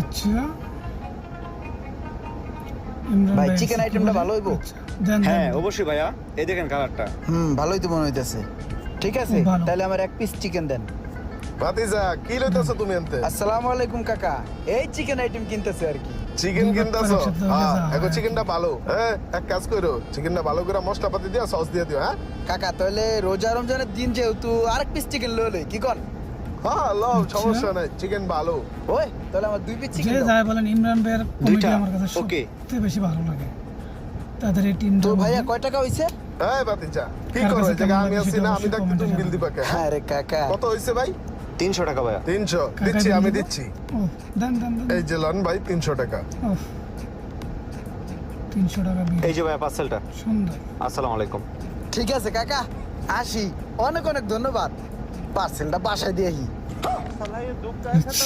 আচ্ছা ভাই চিকেন আইটেমটা ভালো হইবো? হ্যাঁ অবশ্যই ভাইয়া, এই দেখেন কালারটা। ভালোই তো মনে হইতেছে। ঠিক আছে, ভালো। তাহলে আমার এক পিস চিকেন দেন। ভাতিজা কি লইতাছো তুমি আনতে? আসসালামু আলাইকুম কাকা, এই চিকেন আইটেম কিনতেছে আর কি। চিকেন দুই কিনতাছো? বাপ্পার একসাথে হ্যাঁ, হয়ে যায়। এখন চিকেনটা ভালো। হ্যাঁ, এক কাজ করো, চিকেনটা ভালো করে মশলা পাতি দিয়া সস দিয়ে দিও। হ্যাঁ কাকা তাহলে রোজা রমজানের দিন যেহেতু আরেক পিস চিকেন লই কি কন? হ্যাঁ, লও, আচ্ছা। সমস্যা নাই, চিকেন ভালো। ওই তাহলে আমার 2 পিস যে চিকেন দাও। যায় বলেন ইমরান ভাইয়ের কমেডি দুইটা, আমার কাছে ওকে। সবচেয়ে বেশি ভালো লাগে। তাদের এই টিমটা তো ভাইয়া কয় টাকা হইছে? এই ভাতিজা কি কার করো? কাছে এই জায়গা কেমন আমি লাগে আছি সেটা না, আমি অবশ্যই থাকতে তুমি কমেন্টে বিল দিবা কে? হ্যাঁ? আরে কাকা কত হইছে ভাই? 300 টাকা ভাইয়া। 300 কাকা দিচ্ছি, দিয়ে আমি দিবো? দিচ্ছি। ও দেন দেন দেন এই যে লন ভাই 300 টাকা। ওহ, 300 টাকা বিল এই যে ভাইয়া পার্সেলটা। সুন্দর। আসসালামু আলাইকুম। ঠিক আছে কাকা, আসি। অনেক অনেক ধন্যবাদ। পার্সেলটা বাসায় দিয়ে আচ্ছা